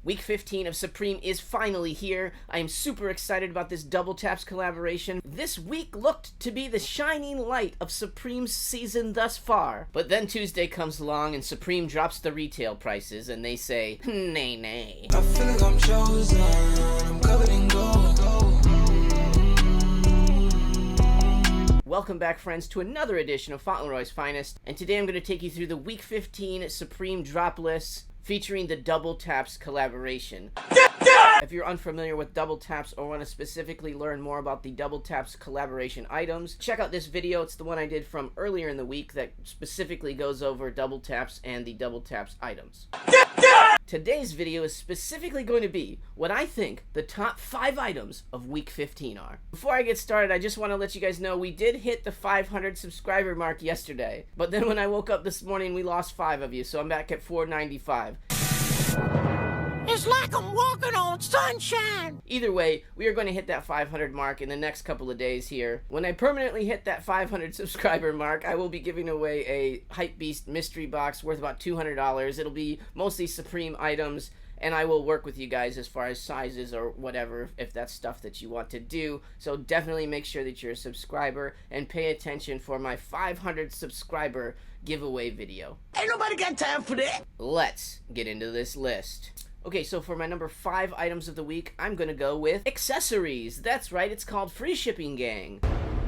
Week 15 of Supreme is finally here. I am super excited about this Double Taps collaboration. This week looked to be the shining light of Supreme's season thus far. But then Tuesday comes along and Supreme drops the retail prices and they say, nay, nay. I feel like I'm chosen, I'm covered in gold. Welcome back, friends, to another edition of Fauntleroy's Finest. And today I'm going to take you through the Week 15 Supreme drop lists featuring the Double Taps collaboration. If you're unfamiliar with Double Taps or want to specifically learn more about the Double Taps collaboration items, check out this video. It's the one I did from earlier in the week that specifically goes over Double Taps and the Double Taps items. Today's video is specifically going to be what I think the top 5 items of Week 15 are. Before I get started, I just want to let you guys know we did hit the 500 subscriber mark yesterday, but then when I woke up this morning, we lost 5 of you, so I'm back at 495. It's like I'm walking on sunshine. Either way, we are going to hit that 500 mark in the next couple of days here. When I permanently hit that 500 subscriber mark, I will be giving away a Hypebeast mystery box worth about $200. It'll be mostly Supreme items, and I will work with you guys as far as sizes or whatever, if that's stuff that you want to do. So definitely make sure that you're a subscriber and pay attention for my 500 subscriber giveaway video. Ain't nobody got time for that. Let's get into this list. Okay, so for my number 5 items of the week, I'm gonna go with accessories. That's right, it's called Free Shipping Gang.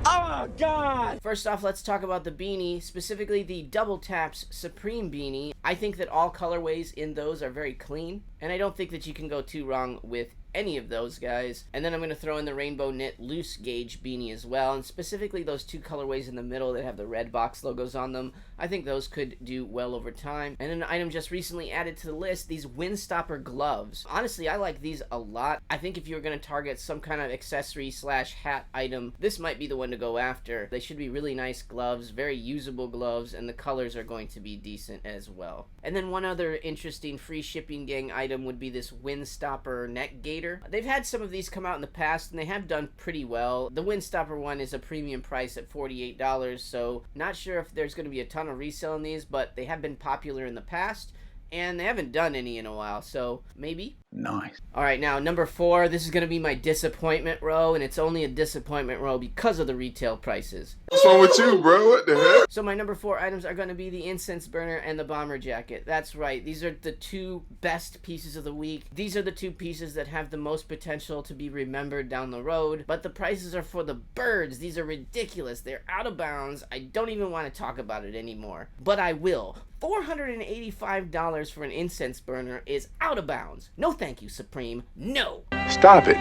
Oh, God. First off, let's talk about the beanie, specifically the Double Taps Supreme beanie. I think that all colorways in those are very clean, and I don't think that you can go too wrong with any of those guys. And then I'm going to throw in the rainbow knit loose gauge beanie as well, and specifically those 2 colorways in the middle that have the red box logos on them. I think those could do well over time. And an item just recently added to the list, these windstopper gloves. Honestly, I like these a lot. I think if you were going to target some kind of accessory slash hat item, this might be the one to go after. They should be really nice gloves, very usable gloves, and the colors are going to be decent as well. And then one other interesting Free Shipping Gang item would be this windstopper neck gaiter. They've had some of these come out in the past and they have done pretty well. The windstopper one is a premium price at $48, so not sure if there's going to be a ton of resale in these, but they have been popular in the past and they haven't done any in a while, so maybe. Nice. Alright, now number 4, this is going to be my disappointment row, and it's only a disappointment row because of the retail prices. What's wrong with you, bro? What the heck? So my number 4 items are going to be the incense burner and the bomber jacket. That's right, these are the 2 best pieces of the week. These are the 2 pieces that have the most potential to be remembered down the road, but the prices are for the birds. These are ridiculous. They're out of bounds. I don't even want to talk about it anymore, but I will. $485 for an incense burner is out of bounds. No thank you, Supreme. No. Stop it.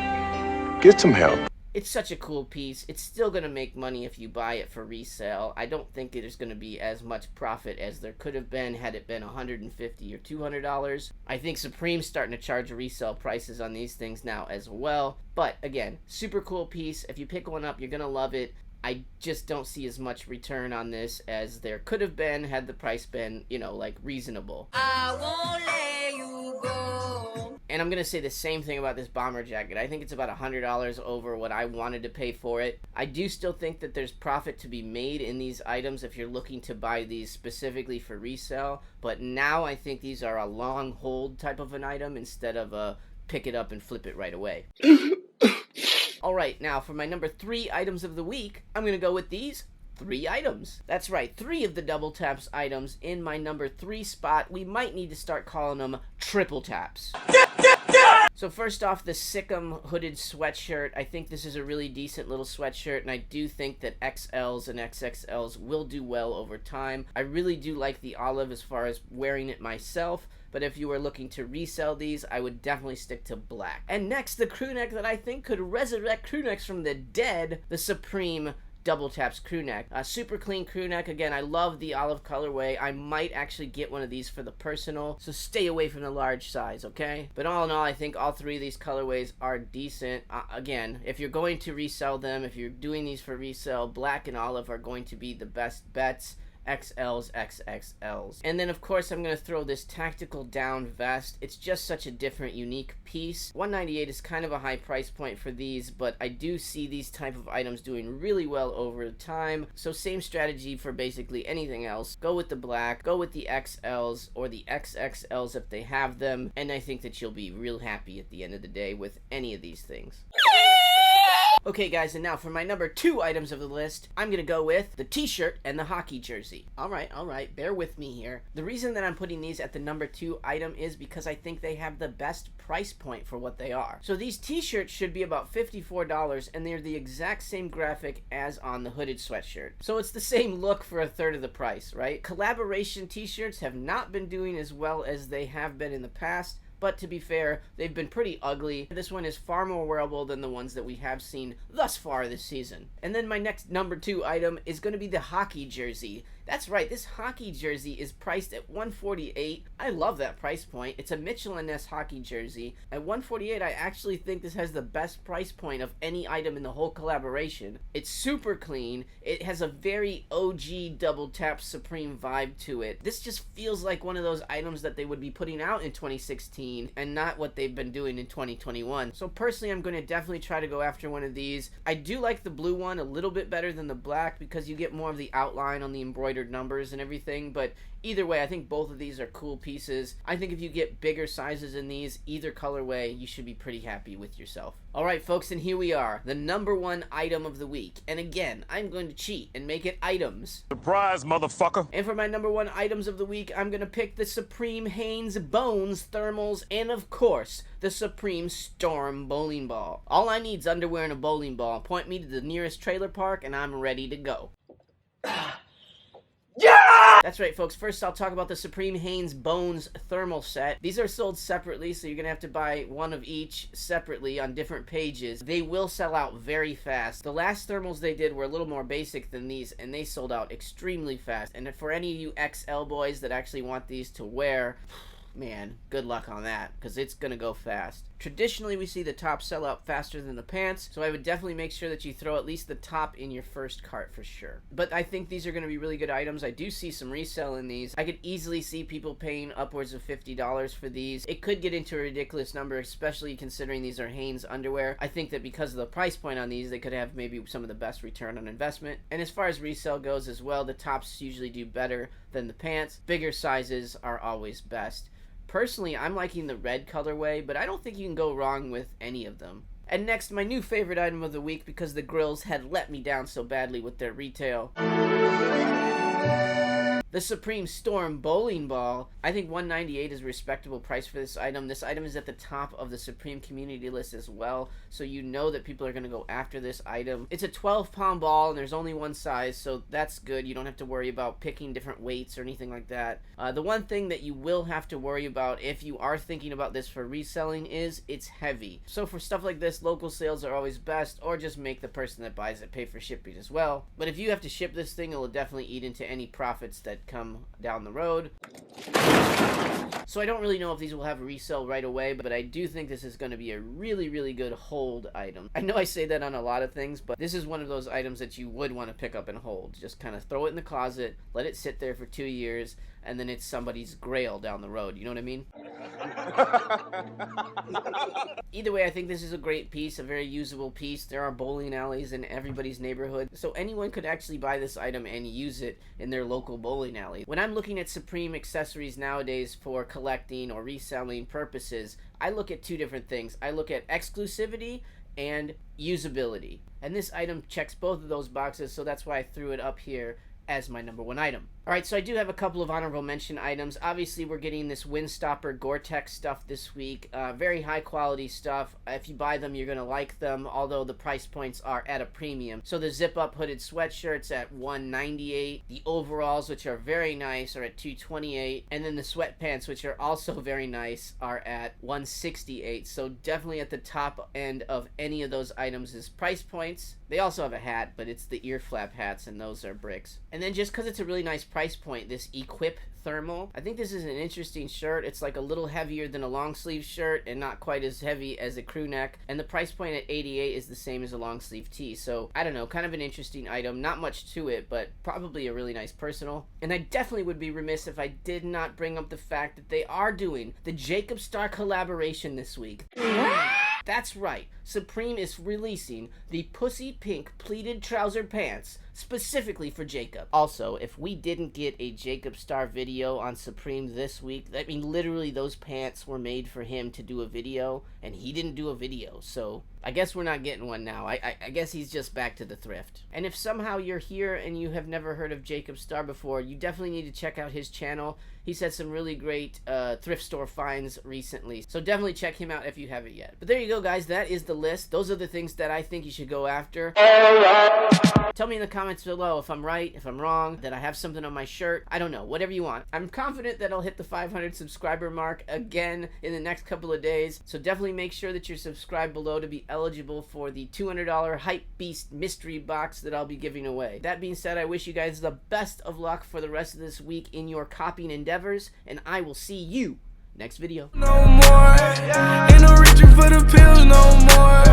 Get some help. It's such a cool piece. It's still going to make money if you buy it for resale. I don't think there's going to be as much profit as there could have been had it been $150 or $200. I think Supreme's starting to charge resale prices on these things now as well. But again, super cool piece. If you pick one up, you're going to love it. I just don't see as much return on this as there could have been had the price been, you know, like reasonable. I won't let you go. And I'm going to say the same thing about this bomber jacket. I think it's about $100 over what I wanted to pay for it. I do still think that there's profit to be made in these items if you're looking to buy these specifically for resale. But now I think these are a long hold type of an item instead of a pick it up and flip it right away. Alright, now for my number 3 items of the week, I'm going to go with these 3 items. That's right, 3 of the Double Taps items in my number 3 spot. We might need to start calling them Triple Taps. So first off, the Sikkim hooded sweatshirt. I think this is a really decent little sweatshirt, and I do think that XLs and XXLs will do well over time. I really do like the olive as far as wearing it myself, but if you were looking to resell these, I would definitely stick to black. And next, the crew neck that I think could resurrect crew necks from the dead, the Supreme Double Taps crew neck. Super clean crew neck. Again, I love the olive colorway. I might actually get one of these for the personal, so stay away from the large size, okay? But all in all, I think all 3 of these colorways are decent. Again, if you're going to resell them, if you're doing these for resale, black and olive are going to be the best bets. XLs, XXLs. And then of course I'm going to throw this tactical down vest. It's just such a different, unique piece. $198 is kind of a high price point for these, but I do see these type of items doing really well over time. So same strategy for basically anything else. Go with the black, go with the XLs or the XXLs if they have them, and I think that you'll be real happy at the end of the day with any of these things. Okay guys, and now for my number 2 items of the list, I'm gonna go with the t-shirt and the hockey jersey. Alright, bear with me here. The reason that I'm putting these at the number 2 item is because I think they have the best price point for what they are. So these t-shirts should be about $54, and they're the exact same graphic as on the hooded sweatshirt. So it's the same look for a third of the price, right? Collaboration t-shirts have not been doing as well as they have been in the past, but to be fair, they've been pretty ugly. This one is far more wearable than the ones that we have seen thus far this season. And then my next number 2 item is going to be the hockey jersey. That's right, this hockey jersey is priced at $148. I love that price point. It's a Mitchell & Ness hockey jersey. At $148, I actually think this has the best price point of any item in the whole collaboration. It's super clean. It has a very OG WTAPS Supreme vibe to it. This just feels like one of those items that they would be putting out in 2016 and not what they've been doing in 2021. So personally, I'm going to definitely try to go after one of these. I do like the blue one a little bit better than the black because you get more of the outline on the embroidered numbers and everything, but either way, I think both of these are cool pieces. I think if you get bigger sizes in these, either colorway, you should be pretty happy with yourself. Alright folks, and here we are, the number 1 item of the week. And again, I'm going to cheat and make it items. Surprise, motherfucker! And for my number 1 items of the week, I'm going to pick the Supreme Hanes Bones Thermals and of course, the Supreme Storm Bowling Ball. All I need is underwear and a bowling ball. Point me to the nearest trailer park and I'm ready to go. Yeah! That's right, folks. First, I'll talk about the Supreme Hanes Bones Thermal Set. These are sold separately, so you're going to have to buy one of each separately on different pages. They will sell out very fast. The last thermals they did were a little more basic than these, and they sold out extremely fast. And for any of you XL boys that actually want these to wear, man, good luck on that, because it's gonna go fast. Traditionally, we see the top sell out faster than the pants, so I would definitely make sure that you throw at least the top in your first cart for sure. But I think these are gonna be really good items. I do see some resale in these. I could easily see people paying upwards of $50 for these. It could get into a ridiculous number, especially considering these are Hanes underwear. I think that because of the price point on these, they could have maybe some of the best return on investment. And as far as resale goes as well, the tops usually do better than the pants. Bigger sizes are always best. Personally, I'm liking the red colorway, but I don't think you can go wrong with any of them. And next, my new favorite item of the week because the grills had let me down so badly with their retail. The Supreme Storm Bowling Ball. I think $198 is a respectable price for this item. This item is at the top of the Supreme community list as well, so you know that people are going to go after this item. It's a 12-pound ball, and there's only one size, so that's good. You don't have to worry about picking different weights or anything like that. The one thing that you will have to worry about if you are thinking about this for reselling is it's heavy. So for stuff like this, local sales are always best, or just make the person that buys it pay for shipping as well. But if you have to ship this thing, it will definitely eat into any profits that come down the road. So I don't really know if these will have a resale right away, but I do think this is going to be a really, really good hold item. I know I say that on a lot of things, but this is one of those items that you would want to pick up and hold. Just kind of throw it in the closet, let it sit there for 2 years, and then it's somebody's grail down the road. You know what I mean? Either way, I think this is a great piece, a very usable piece. There are bowling alleys in everybody's neighborhood, so anyone could actually buy this item and use it in their local bowling alley. When I'm looking at Supreme accessories nowadays for collecting or reselling purposes, I look at 2 different things. I look at exclusivity and usability. And this item checks both of those boxes, so that's why I threw it up here as my number 1 item. Alright, so I do have a couple of honorable mention items. Obviously, we're getting this Windstopper Gore-Tex stuff this week. Very high quality stuff. If you buy them, you're going to like them, although the price points are at a premium. So the zip-up hooded sweatshirts at $198. The overalls, which are very nice, are at $228. And then the sweatpants, which are also very nice, are at $168. So definitely at the top end of any of those items' price points. They also have a hat, but it's the ear flap hats, and those are bricks. And then just because it's a really nice price point, this Equip Thermal, I think this is an interesting shirt. It's like a little heavier than a long sleeve shirt and not quite as heavy as a crew neck. And the price point at $88 is the same as a long sleeve tee. So I don't know, kind of an interesting item. Not much to it, but probably a really nice personal. And I definitely would be remiss if I did not bring up the fact that they are doing the Jacob Star collaboration this week. That's right, Supreme is releasing the pussy pink pleated trouser pants specifically for Jacob. Also, if we didn't get a Jacob Star video on Supreme this week, I mean literally those pants were made for him to do a video, and he didn't do a video, so I guess we're not getting one now. I guess he's just back to the thrift. And if somehow you're here and you have never heard of Jacob Star before, you definitely need to check out his channel. He's had some really great thrift store finds recently, so definitely check him out if you haven't yet. But there you go, guys. That is the list. Those are the things that I think you should go after. Tell me in the comments below if I'm right, if I'm wrong, that I have something on my shirt. I don't know. Whatever you want. I'm confident that I'll hit the 500 subscriber mark again in the next couple of days, so definitely make sure that you're subscribed below to be eligible for the $200 Hype Beast mystery box that I'll be giving away. That being said, I wish you guys the best of luck for the rest of this week in your copying endeavors, and I will see you next video. No more, ain't no reaching for the pills no more.